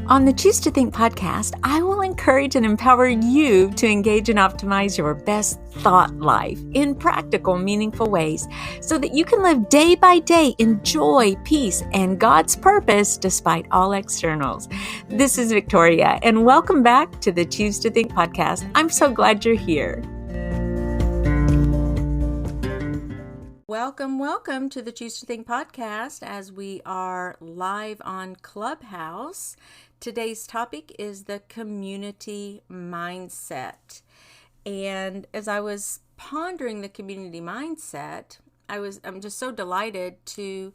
On the Choose to Think podcast, I will encourage and empower you to engage and optimize your best thought life in practical, meaningful ways so that you can live day by day in joy, peace, and God's purpose despite all externals. This is Victoria, and welcome back to the Choose to Think podcast. I'm so glad you're here. Welcome to the Choose to Think podcast as we are live on Clubhouse. Today's topic is the community mindset. And as I was pondering the community mindset, I'm just so delighted to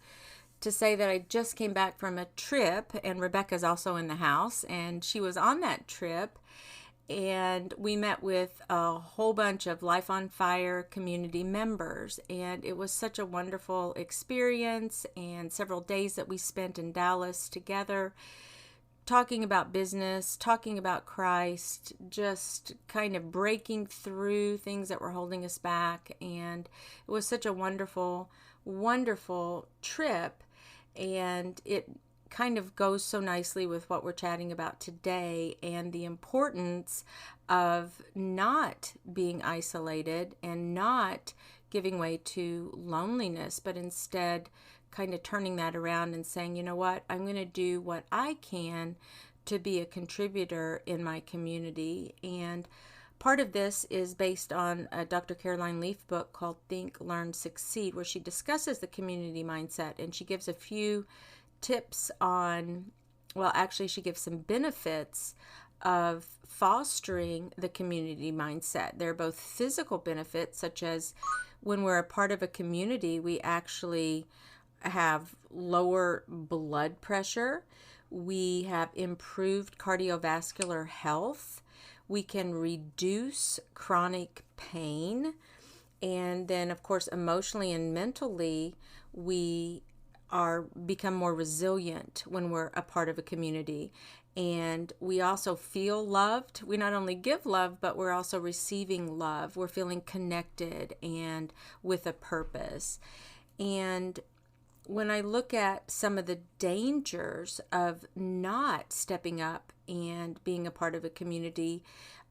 say that I just came back from a trip, and Rebecca's also in the house, and she was on that trip. And we met with a whole bunch of Life on Fire community members, and it was such a wonderful experience, and several days that we spent in Dallas together talking about business, talking about Christ, just kind of breaking through things that were holding us back. And it was such a wonderful, wonderful trip, and it kind of goes so nicely with what we're chatting about today and the importance of not being isolated and not giving way to loneliness, but instead kind of turning that around and saying, you know what, I'm going to do what I can to be a contributor in my community. And part of this is based on a Dr. Caroline Leaf book called Think, Learn, Succeed, where she discusses the community mindset, and she gives a few tips on, she gives some benefits of fostering the community mindset. There are both physical benefits, such as when we're a part of a community, we actually have lower blood pressure. We have improved cardiovascular health. We can reduce chronic pain. And then, of course, emotionally and mentally, we become more resilient when we're a part of a community. And we also feel loved. We not only give love, but we're also receiving love. We're feeling connected and with a purpose. And when I look at some of the dangers of not stepping up and being a part of a community,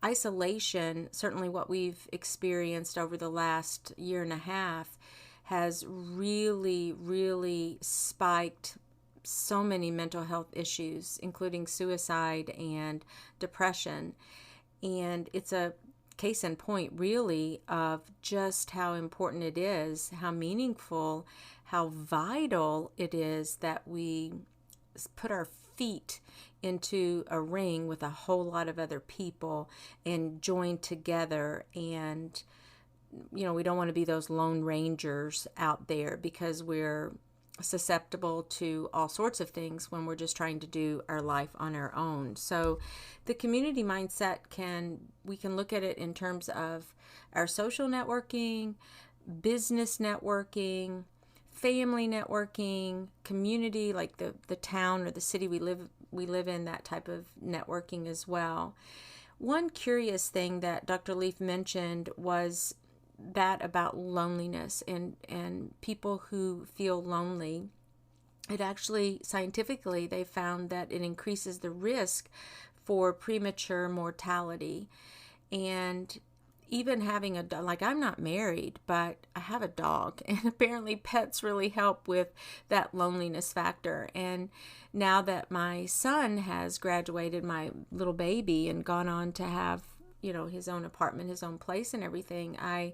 isolation, certainly what we've experienced over the last year and a half, has really, really spiked so many mental health issues, including suicide and depression. And it's a case in point, really, of just how important it is, how meaningful, how vital it is that we put our feet into a ring with a whole lot of other people and join together. And we don't want to be those lone rangers out there, because we're susceptible to all sorts of things when we're just trying to do our life on our own. So the community mindset we can look at it in terms of our social networking, business networking, family networking, community, like the town or the city we live in, that type of networking as well. One curious thing that Dr. Leaf mentioned was that about loneliness and people who feel lonely. It actually, scientifically, they found that it increases the risk for premature mortality. And even having a dog, like, I'm not married, but I have a dog, and apparently pets really help with that loneliness factor. And now that my son has graduated, my little baby, and gone on to have his own apartment, his own place and everything, I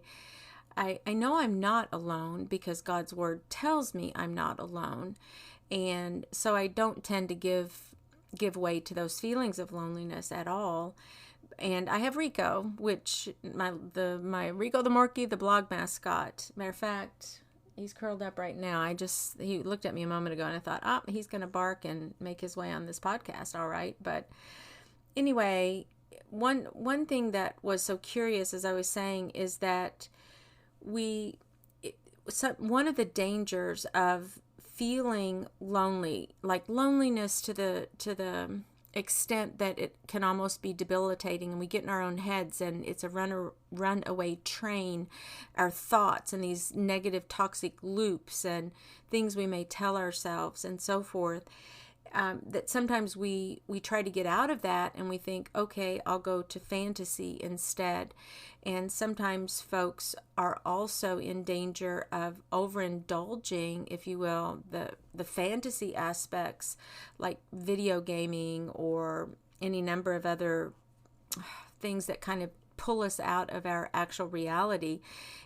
know I'm not alone, because God's word tells me I'm not alone. And so I don't tend to give way to those feelings of loneliness at all. And I have Rico, which my Rico the Morkie, the blog mascot. Matter of fact, he's curled up right now. He looked at me a moment ago, and I thought, he's going to bark and make his way on this podcast. All right. But anyway, one thing that was so curious, as I was saying, is that one of the dangers of feeling lonely, like loneliness to the extent that it can almost be debilitating, and we get in our own heads, and it's a runaway train, our thoughts and these negative toxic loops and things we may tell ourselves and so forth, that sometimes we try to get out of that and we think, okay, I'll go to fantasy instead. And sometimes folks are also in danger of overindulging, if you will, the fantasy aspects, like video gaming or any number of other things that kind of pull us out of our actual reality,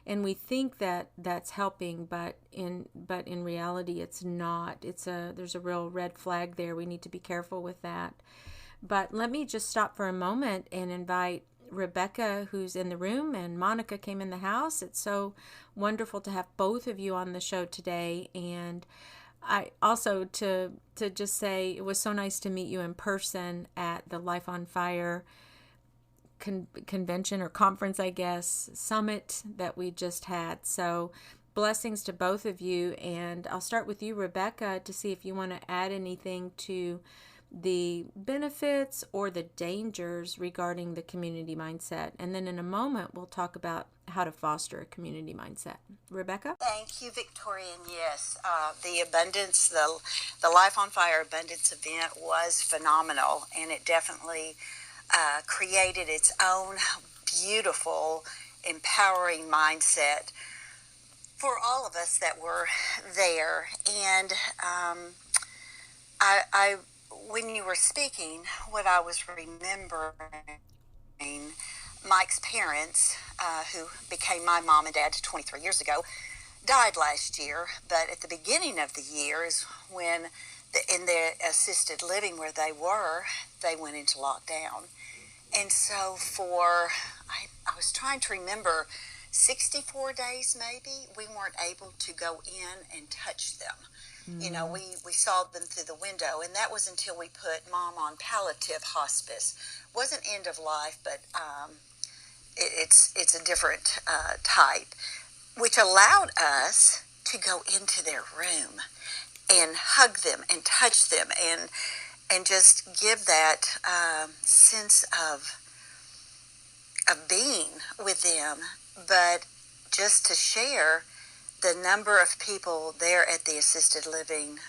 and we think that that's helping, but in reality it's not. There's a real red flag there. We need to be careful with that. But let me just stop for a moment and invite Rebecca, who's in the room, and Monica came in the house. It's so wonderful to have both of you on the show today. And I also to just say it was so nice to meet you in person at the Life on Fire convention or conference, I guess, summit that we just had. So blessings to both of you. And I'll start with you, Rebecca, to see if you want to add anything to the benefits or the dangers regarding the community mindset. And then in a moment, we'll talk about how to foster a community mindset. Rebecca? Thank you, Victoria. And yes, the abundance, the Life on Fire abundance event was phenomenal, and it definitely created its own beautiful, empowering mindset for all of us that were there. And I when you were speaking, what I was remembering, Mike's parents, who became my mom and dad 23 years ago, died last year. But at the beginning of the year is when, in the assisted living where they were, they went into lockdown. And so I was trying to remember, 64 days maybe, we weren't able to go in and touch them. You know, we saw them through the window, and that was until we put Mom on palliative hospice. Wasn't end of life, but it's a different type, which allowed us to go into their room and hug them and touch them and just give that sense of being with them, but just to share the number of people there at the assisted living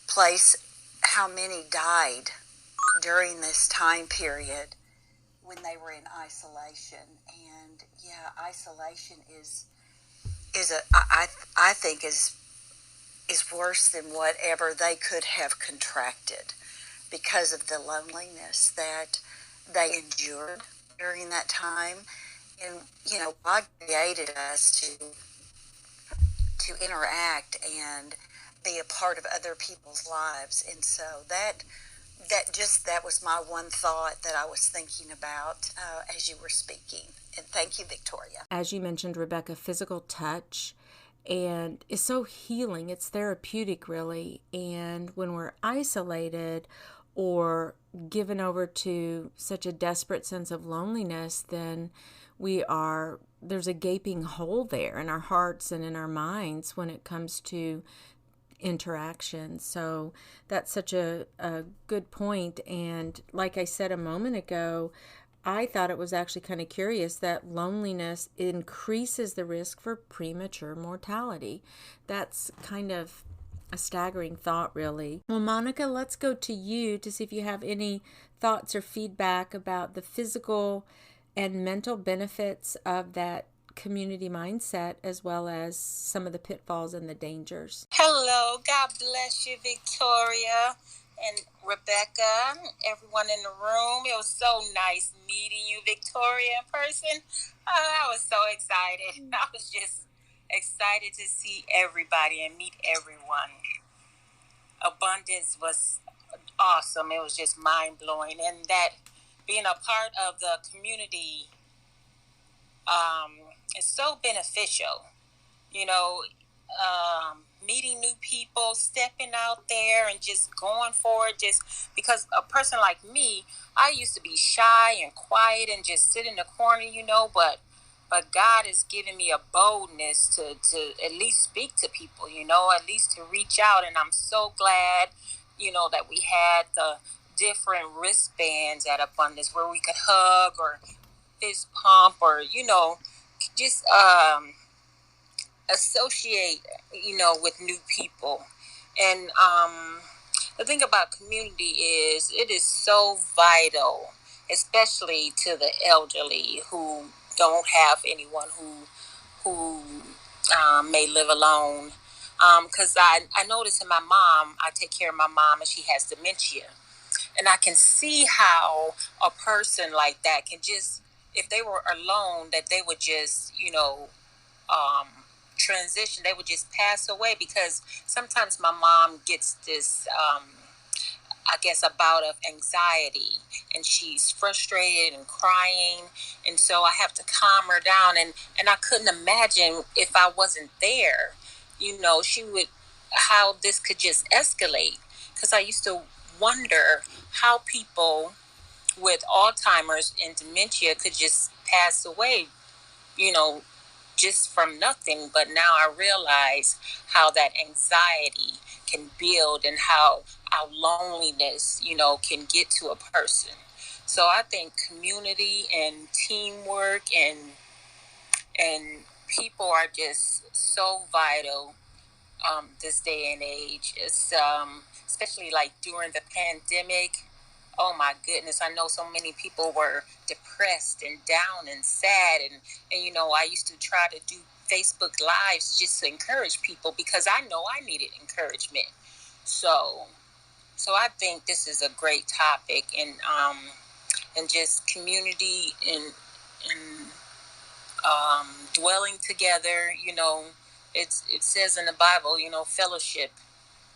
place, how many died during this time period when they were in isolation. And yeah, isolation I think is worse than whatever they could have contracted because of the loneliness that they endured during that time. And, you know, God created us to interact and be a part of other people's lives. And so that was my one thought that I was thinking about as you were speaking. And thank you, Victoria. As you mentioned, Rebecca, physical touch and is so healing. It's therapeutic, really. And when we're isolated or given over to such a desperate sense of loneliness, then there's a gaping hole there in our hearts and in our minds when it comes to interaction. So that's such a good point. And like I said a moment ago, I thought it was actually kind of curious that loneliness increases the risk for premature mortality. That's kind of a staggering thought, really. Well, Monica, let's go to you to see if you have any thoughts or feedback about the physical and mental benefits of that community mindset, as well as some of the pitfalls and the dangers. Hello, God bless you, Victoria and Rebecca, everyone in the room. It was so nice meeting you, Victoria, in person. I was so excited. I was just excited to see everybody and meet everyone. Abundance was awesome. It was just mind-blowing. And that being a part of the community is so beneficial. You know, meeting new people, stepping out there and just going for it. Just because a person like me, I used to be shy and quiet and just sit in the corner, you know, but God has given me a boldness to at least speak to people, you know, at least to reach out. And I'm so glad, you know, that we had the different wristbands at Abundance where we could hug or fist pump or, you know, just associate, you know, with new people. And the thing about community is it is so vital, especially to the elderly who don't have anyone who may live alone. Because I notice in my mom, I take care of my mom and she has dementia. And I can see how a person like that can just, if they were alone, that they would just, um, transition. They would just pass away because sometimes my mom gets this, I guess, a bout of anxiety and she's frustrated and crying. And so I have to calm her down. And I couldn't imagine if I wasn't there, she would, how this could just escalate. Because I used to wonder how people with Alzheimer's and dementia could just pass away, you know, just from nothing. But now I realize how that anxiety can build and how our loneliness, can get to a person. So I think community and teamwork and people are just so vital this day and age. It's especially like during the pandemic. Oh my goodness, I know so many people were depressed and down and sad, and I used to try to do Facebook lives just to encourage people because I know I needed encouragement. So I think this is a great topic, and just community and dwelling together. It says in the Bible, fellowship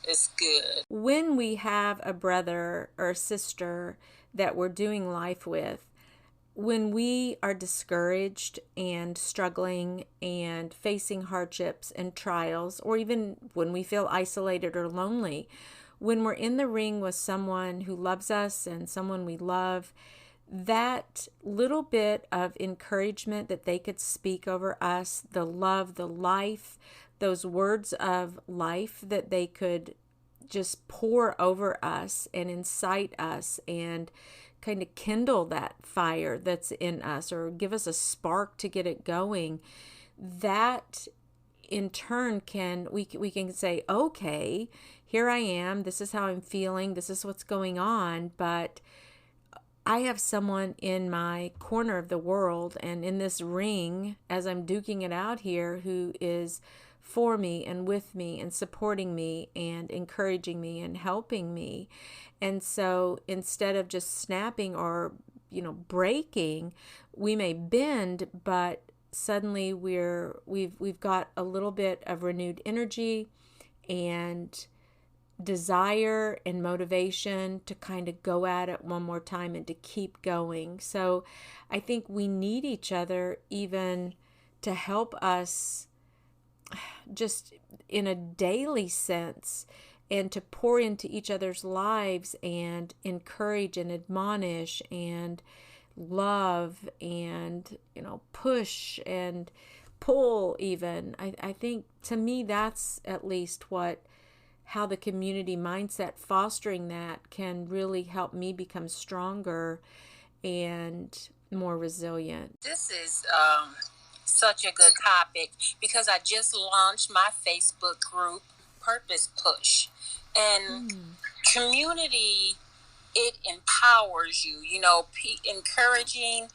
is good. When we have a brother or sister that we're doing life with, when we are discouraged and struggling and facing hardships and trials, or even when we feel isolated or lonely, when we're in the ring with someone who loves us and someone we love, that little bit of encouragement that they could speak over us, the love, the life, those words of life that they could just pour over us and incite us and kind of kindle that fire that's in us or give us a spark to get it going, that in turn we can say, okay, here I am, this is how I'm feeling, this is what's going on, but I have someone in my corner of the world and in this ring as I'm duking it out here who is for me and with me and supporting me and encouraging me and helping me. And so instead of just snapping or, breaking, we may bend, but suddenly we've got a little bit of renewed energy and desire and motivation to kind of go at it one more time and to keep going. So I think we need each other even to help us just in a daily sense and to pour into each other's lives and encourage and admonish and love and, push and pull even. I think to me that's at least how the community mindset, fostering that, can really help me become stronger and more resilient. This is such a good topic because I just launched my Facebook group, Purpose Push. And community, it empowers you, encouraging.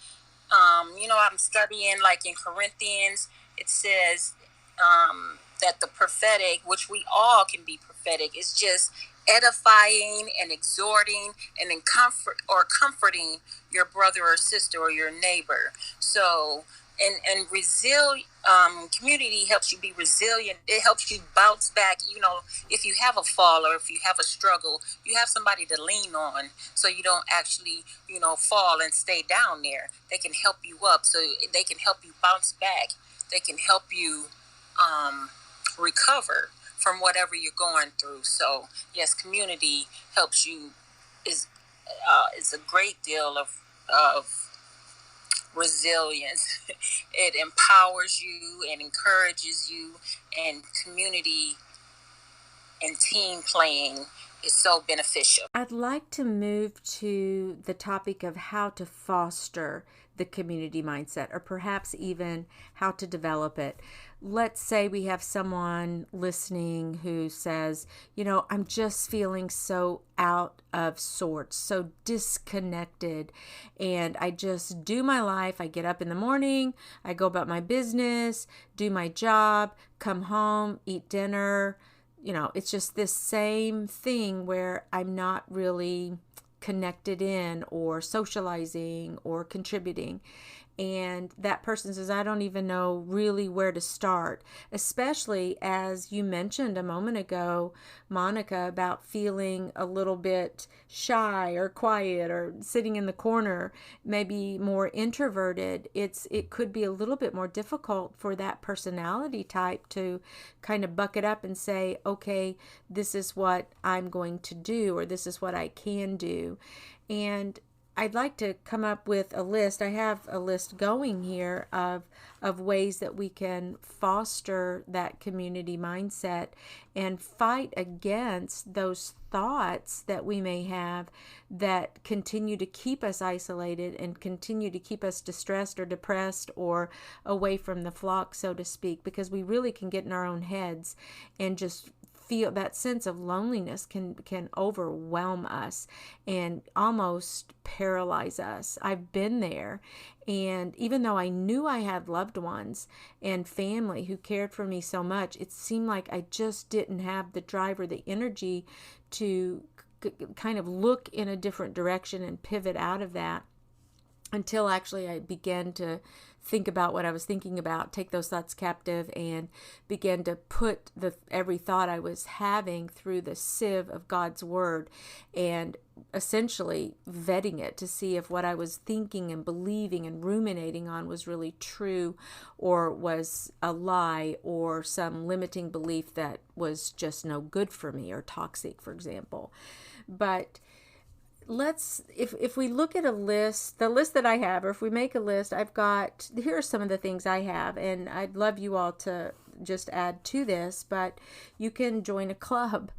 I'm studying like in Corinthians, it says that the prophetic, which we all can be prophetic, is just edifying and exhorting and comforting your brother or sister or your neighbor. So and community helps you be resilient. It helps you bounce back. If you have a fall or if you have a struggle, you have somebody to lean on, so you don't actually fall and stay down there. They can help you up, so they can help you bounce back. They can help you recover from whatever you're going through. So yes, community helps you is a great deal of resilience. It empowers you and encourages you, and community and team playing is so beneficial. I'd like to move to the topic of how to foster the community mindset, or perhaps even how to develop it. let's say we have someone listening who says, I'm just feeling so out of sorts, so disconnected, and I just do my life. I get up in the morning, I go about my business, do my job, come home, eat dinner. It's just this same thing where I'm not really connected in or socializing or contributing. And that person says, I don't even know really where to start, especially as you mentioned a moment ago, Monica, about feeling a little bit shy or quiet or sitting in the corner, maybe more introverted. It could be a little bit more difficult for that personality type to kind of buck it up and say, okay, this is what I'm going to do, or this is what I can do. And I'd like to come up with a list. I have a list going here of ways that we can foster that community mindset and fight against those thoughts that we may have that continue to keep us isolated and continue to keep us distressed or depressed or away from the flock, so to speak, because we really can get in our own heads and just feel that sense of loneliness can overwhelm us and almost paralyze us. I've been there, and even though I knew I had loved ones and family who cared for me so much, it seemed like I just didn't have the drive or the energy to kind of look in a different direction and pivot out of that, until actually I began to think about what I was thinking about, take those thoughts captive, and begin to put every thought I was having through the sieve of God's Word, and essentially vetting it to see if what I was thinking and believing and ruminating on was really true, or was a lie, or some limiting belief that was just no good for me, or toxic, for example. But if we look at the list that I have, or if we make a list, here are some of the things I have, and I'd love you all to just add to this, but you can join a club.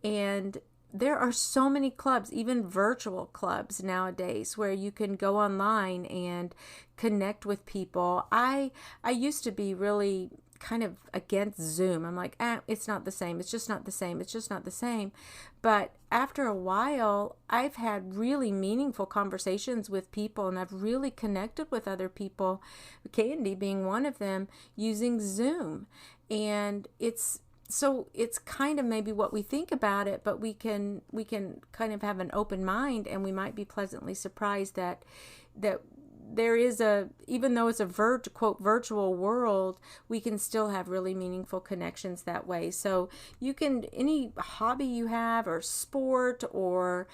And there are so many clubs, even virtual clubs nowadays, where you can go online and connect with people. I used to be really kind of against Zoom. I'm like, it's not the same. It's just not the same. It's just not the same. But after a while, I've had really meaningful conversations with people, and I've really connected with other people, Candy being one of them, using Zoom. And it's kind of maybe what we think about it, but we can kind of have an open mind, and we might be pleasantly surprised that there is even though it's a quote virtual world, we can still have really meaningful connections that way. So you can, any hobby you have, or sport, or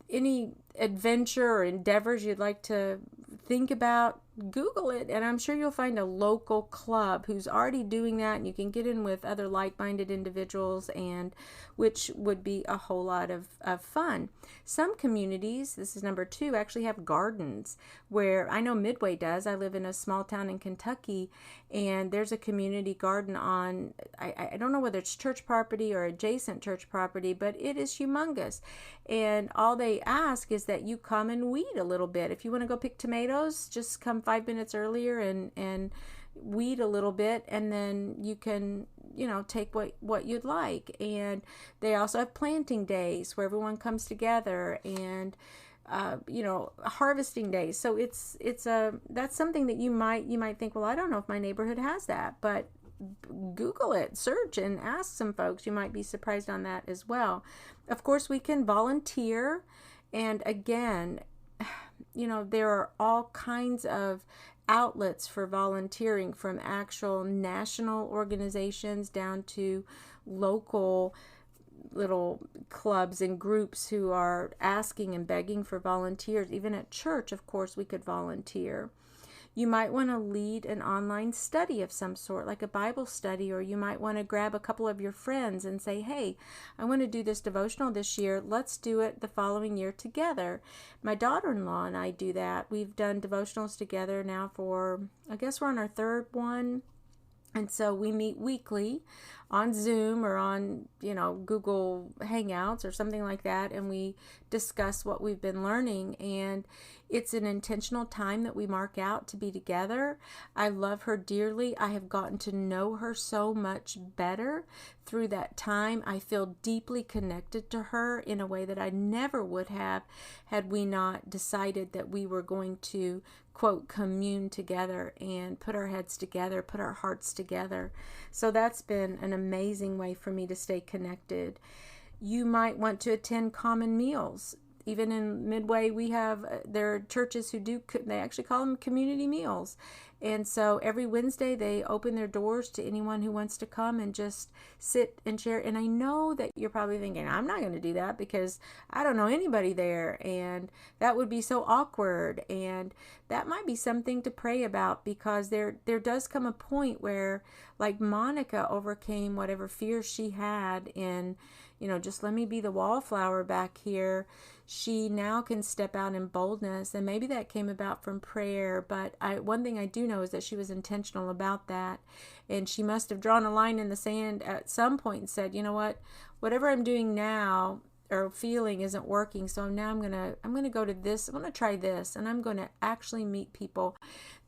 any adventure or endeavors you'd like to think about, Google it, and I'm sure you'll find a local club who's already doing that, and you can get in with other like-minded individuals, and which would be a whole lot of fun. Some communities, this is number 2, actually have gardens, where I know Midway does. I live in a small town in Kentucky, and there's a community garden on, I don't know whether it's church property or adjacent church property, but it is humongous. And all they ask is that you come and weed a little bit. If you want to go pick tomatoes, just come 5 minutes earlier and weed a little bit, and then you can take what you'd like. And they also have planting days where everyone comes together, and harvesting days. So that's something that you might think, well, I don't know if my neighborhood has that, but Google it, search, and ask some folks. You might be surprised on that as well. Of course, we can volunteer, and again, there are all kinds of outlets for volunteering, from actual national organizations down to local little clubs and groups who are asking and begging for volunteers. Even at church, of course, we could volunteer. You might want to lead an online study of some sort, like a Bible study, or you might want to grab a couple of your friends and say, hey, I want to do this devotional this year. Let's do it the following year together. My daughter-in-law and I do that. We've done devotionals together now for, I guess we're on our 3rd one. And so we meet weekly on Zoom or on, Google Hangouts or something like that, and we discuss what we've been learning. And it's an intentional time that we mark out to be together. I love her dearly. I have gotten to know her so much better through that time. I feel deeply connected to her in a way that I never would have had we not decided that we were going to, quote, commune together and put our heads together, put our hearts together. So that's been an amazing way for me to stay connected. You might want to attend common meals. Even in Midway, we have, there are churches who do, they actually call them community meals. And so every Wednesday they open their doors to anyone who wants to come and just sit and share. And I know that you're probably thinking, I'm not going to do that because I don't know anybody there. And that would be so awkward. And that might be something to pray about, because there does come a point where, like Monica overcame whatever fears she had in, just let me be the wallflower back here. She now can step out in boldness, and maybe that came about from prayer. But one thing I do know is that she was intentional about that, and she must have drawn a line in the sand at some point and said, you know what, whatever I'm doing now or feeling isn't working, so now I'm gonna go to this. I'm gonna try this, and I'm gonna actually meet people.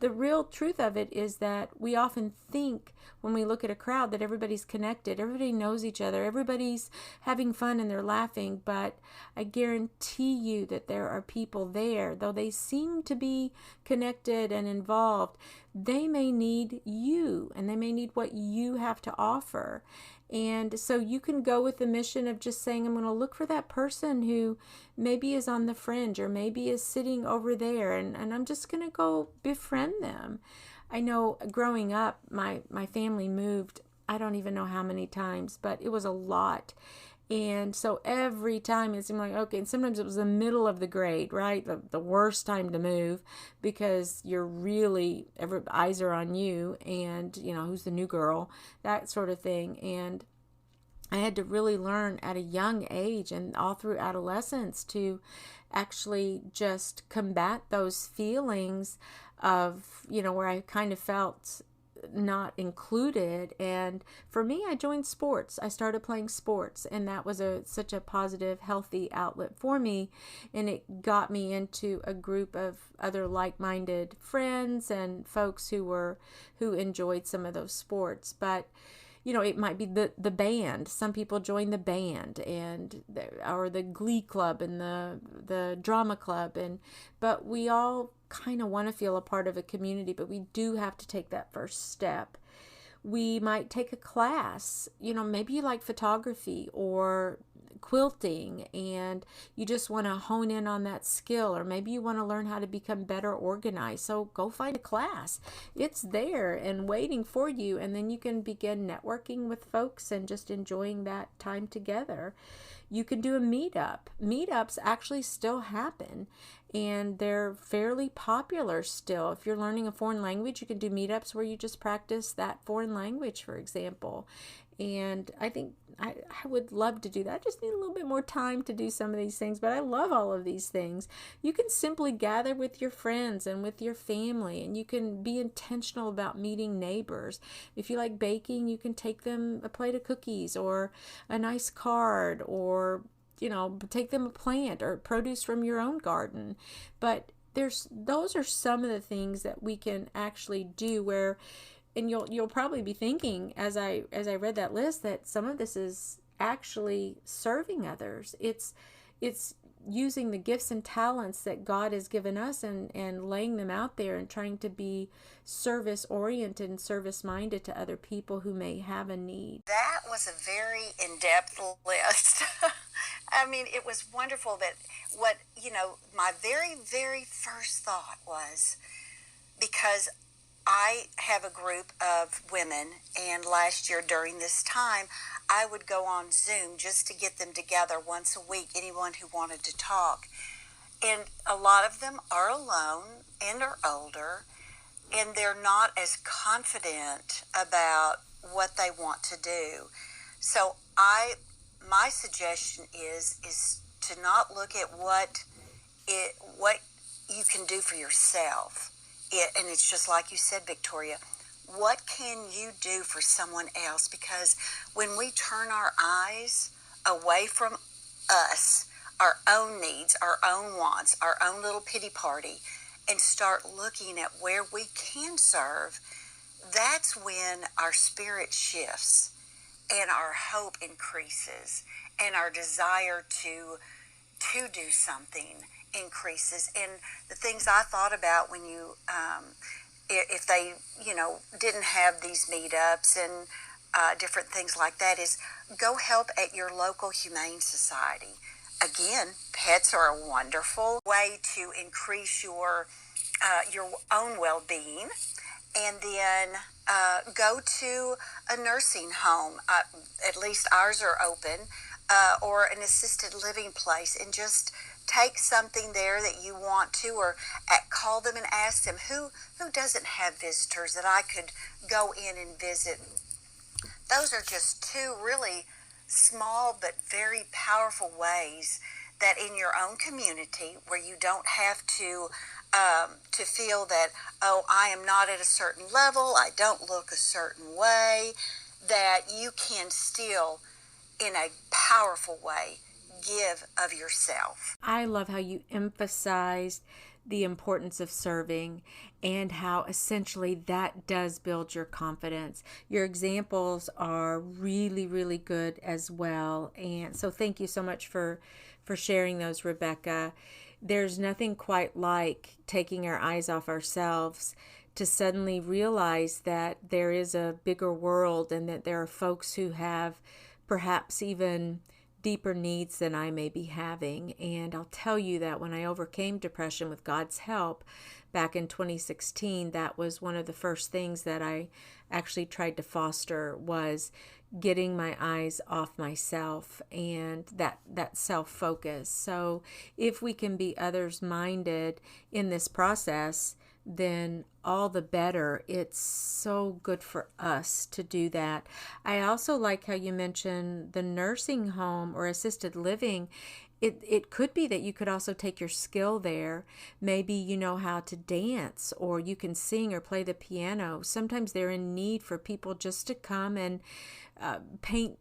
The real truth of it is that we often think when we look at a crowd that everybody's connected, everybody knows each other, everybody's having fun and they're laughing, but I guarantee you that there are people there, though they seem to be connected and involved, they may need you, and they may need what you have to offer. And so you can go with the mission of just saying, I'm going to look for that person who maybe is on the fringe or maybe is sitting over there, and I'm just going to go befriend them. I know growing up, my family moved, I don't even know how many times, but it was a lot. And so every time it seemed like, okay, and sometimes it was the middle of the grade, right? The worst time to move, because every eyes are on you, and, who's the new girl, that sort of thing. And I had to really learn at a young age and all through adolescence to actually just combat those feelings of, where I kind of felt not included. And for me, I joined sports. I started playing sports, and that was such a positive, healthy outlet for me, and it got me into a group of other like-minded friends and folks who enjoyed some of those sports. But it might be the band. Some people join the band or the glee club and the drama club, but we all kind of want to feel a part of a community, but we do have to take that first step. We might take a class, maybe you like photography or quilting and you just want to hone in on that skill, or maybe you want to learn how to become better organized. So go find a class. It's there and waiting for you, and then you can begin networking with folks and just enjoying that time together. You can do a meetup. Meetups actually still happen, and they're fairly popular still. If you're learning a foreign language, you can do meetups where you just practice that foreign language, for example. And I think I would love to do that. I just need a little bit more time to do some of these things, but I love all of these things. You can simply gather with your friends and with your family, and you can be intentional about meeting neighbors. If you like baking, you can take them a plate of cookies or a nice card, or take them a plant or produce from your own garden. But those are some of the things that we can actually do where, and you'll probably be thinking as I read that list that some of this is actually serving others. It's using the gifts and talents that God has given us and laying them out there and trying to be service oriented and service minded to other people who may have a need. That was a very in-depth list. I mean, it was wonderful that my very, very first thought was, because I have a group of women, and last year during this time, I would go on Zoom just to get them together once a week, anyone who wanted to talk. And a lot of them are alone and are older, and they're not as confident about what they want to do. So my suggestion is to not look at what you can do for yourself. And it's just like you said, Victoria, What can you do for someone else? Because when we turn our eyes away from us, our own needs, our own wants, our own little pity party, and start looking at where we can serve, that's when our spirit shifts and our hope increases and our desire to do something increases. And the things I thought about when you if they didn't have these meetups and different things like that, is go help at your local humane society. Again, pets are a wonderful way to increase your own well-being. And then go to a nursing home. At least ours are open, or an assisted living place, and just take something there that you want to, or call them and ask them who doesn't have visitors that I could go in and visit. Those are just two really small but very powerful ways that in your own community, where you don't have to feel that, oh, I am not at a certain level, I don't look a certain way, that you can still, in a powerful way, give of yourself. I love how you emphasized the importance of serving and how essentially that does build your confidence. Your examples are really, really good as well. And so thank you so much for sharing those, Rebecca. There's nothing quite like taking our eyes off ourselves to suddenly realize that there is a bigger world and that there are folks who have perhaps even deeper needs than I may be having. And I'll tell you that when I overcame depression with God's help back in 2016, that was one of the first things that I actually tried to foster, was getting my eyes off myself and that self-focus. So if we can be others minded in this process, then all the better. It's so good for us to do that. I also like how you mentioned the nursing home or assisted living. It could be that you could also take your skill there. Maybe you know how to dance, or you can sing or play the piano. Sometimes they're in need for people just to come and paint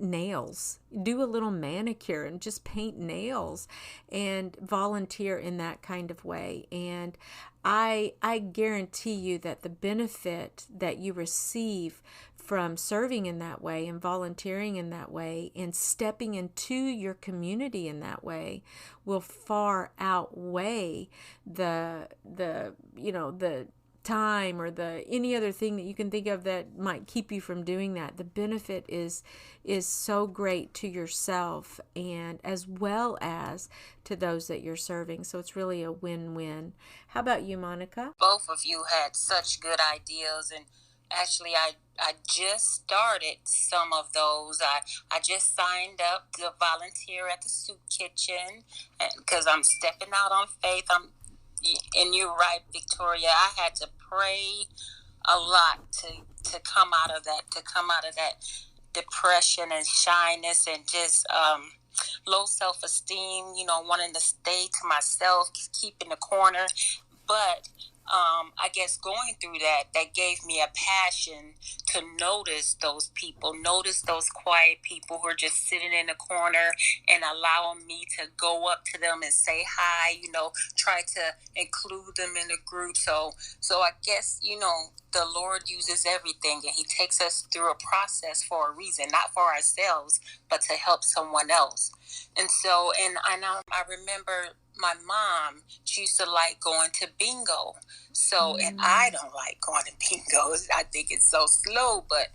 nails, do a little manicure and just paint nails and volunteer in that kind of way. And I guarantee you that the benefit that you receive from serving in that way and volunteering in that way and stepping into your community in that way will far outweigh the time or the any other thing that you can think of that might keep you from doing that. The benefit is so great to yourself and as well as to those that you're serving. So it's really a win-win. How about you, Monica? Both of you had such good ideas, and actually I just started some of those. I just signed up to volunteer at the soup kitchen because I'm stepping out on faith. And you're right, Victoria. I had to pray a lot to come out of that depression and shyness and just low self-esteem. Wanting to stay to myself, keep in the corner. But I guess going through that gave me a passion to notice those people, notice those quiet people who are just sitting in the corner and allowing me to go up to them and say hi, try to include them in the group. So I guess, the Lord uses everything, and He takes us through a process for a reason, not for ourselves, but to help someone else. And so, I remember my mom, she used to like going to bingo. So, and I don't like going to bingos. I think it's so slow, but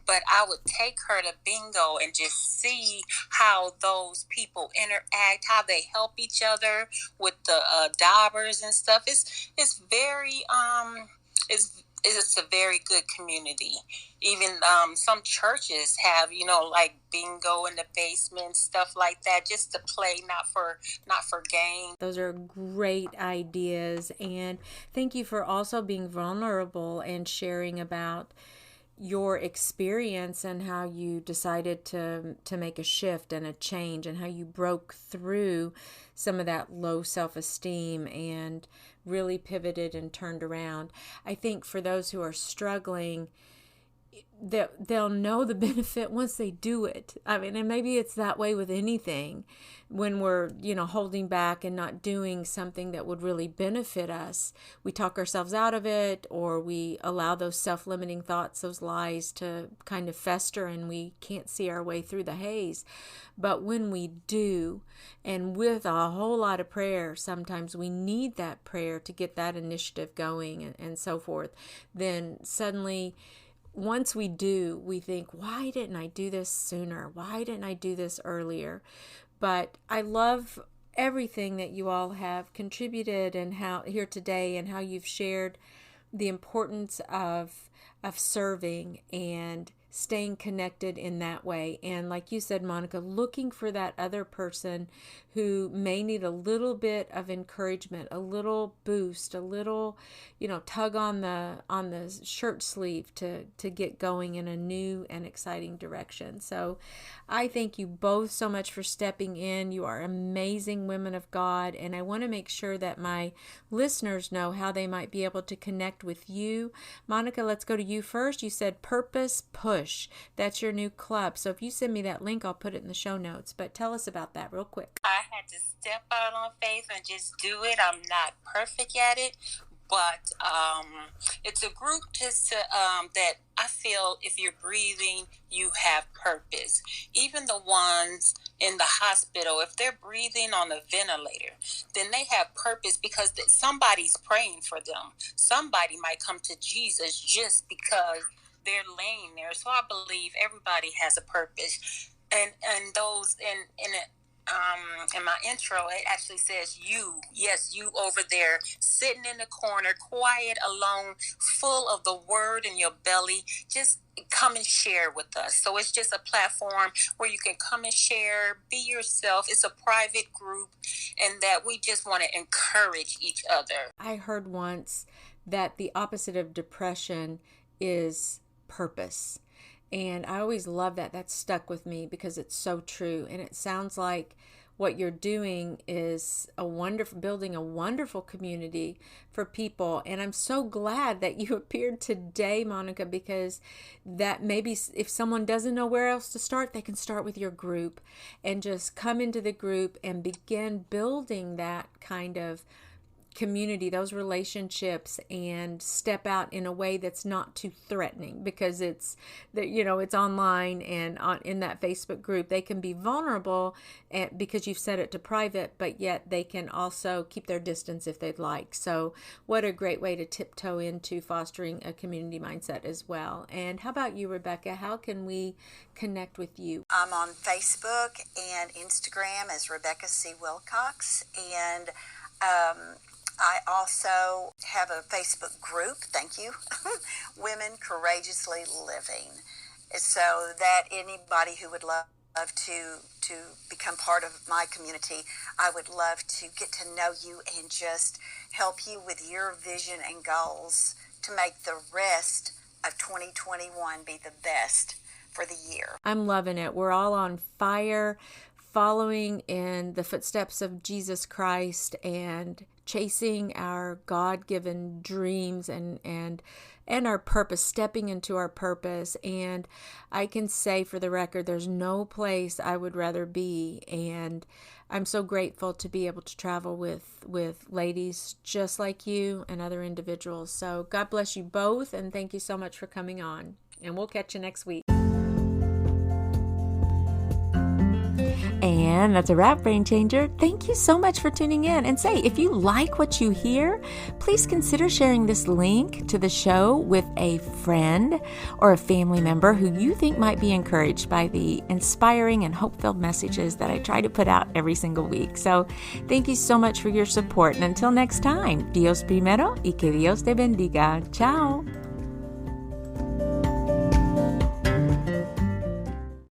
I would take her to bingo and just see how those people interact, how they help each other with the daubers and stuff. It's very it's a very good community. Even some churches have, like bingo in the basement, stuff like that, just to play, not for gain. Those are great ideas, and thank you for also being vulnerable and sharing about your experience and how you decided to make a shift and a change, and how you broke through some of that low self-esteem and really pivoted and turned around. I think for those who are struggling, they'll know the benefit once they do it. I mean, and maybe it's that way with anything. When we're, holding back and not doing something that would really benefit us, we talk ourselves out of it, or we allow those self-limiting thoughts, those lies, to kind of fester, and we can't see our way through the haze. But when we do, and with a whole lot of prayer, sometimes we need that prayer to get that initiative going and so forth, then suddenly, once we do, we think, why didn't I do this sooner? Why didn't I do this earlier? But I love everything that you all have contributed and how here today, and how you've shared the importance of serving and staying connected in that way. And like you said, Monica, looking for that other person who may need a little bit of encouragement, a little boost, a little, tug on the shirt sleeve to get going in a new and exciting direction. So I thank you both so much for stepping in. You are amazing women of God, and I want to make sure that my listeners know how they might be able to connect with you. Monica, let's go to you first. You said Purpose Push. That's your new club. So if you send me that link, I'll put it in the show notes. But tell us about that real quick. I had to step out on faith and just do it. I'm not perfect at it, but it's a group just to, that I feel if you're breathing, you have purpose. Even the ones in the hospital, if they're breathing on a ventilator, then they have purpose because somebody's praying for them. Somebody might come to Jesus just because they're laying there. So I believe everybody has a purpose. And those in my intro, it actually says you over there sitting in the corner, quiet, alone, full of the word in your belly. Just come and share with us. So it's just a platform where you can come and share, be yourself. It's a private group, and that we just want to encourage each other. I heard once that the opposite of depression is purpose. And I always love that. That stuck with me because it's so true. And it sounds like what you're doing is building a wonderful community for people. And I'm so glad that you appeared today, Monica, because that maybe if someone doesn't know where else to start, they can start with your group and just come into the group and begin building that kind of community, those relationships, and step out in a way that's not too threatening, because it's online, and in that Facebook group they can be vulnerable because you've set it to private, but yet they can also keep their distance if they'd like. So what a great way to tiptoe into fostering a community mindset as well. And how about you, Rebecca? How can we connect with you? I'm on Facebook and Instagram as Rebecca C. Wilcox, and I also have a Facebook group, thank you, Women Courageously Living. So that anybody who would love to become part of my community, I would love to get to know you and just help you with your vision and goals to make the rest of 2021 be the best for the year. I'm loving it. We're all on fire, following in the footsteps of Jesus Christ and chasing our God-given dreams and our purpose, stepping into our purpose. And I can say for the record, there's no place I would rather be. And I'm so grateful to be able to travel with ladies just like you and other individuals. So God bless you both, and thank you so much for coming on. And we'll catch you next week. And that's a wrap, Brain Changer. Thank you so much for tuning in. And say, if you like what you hear, please consider sharing this link to the show with a friend or a family member who you think might be encouraged by the inspiring and hope-filled messages that I try to put out every single week. So thank you so much for your support. And until next time, Dios primero y que Dios te bendiga. Ciao.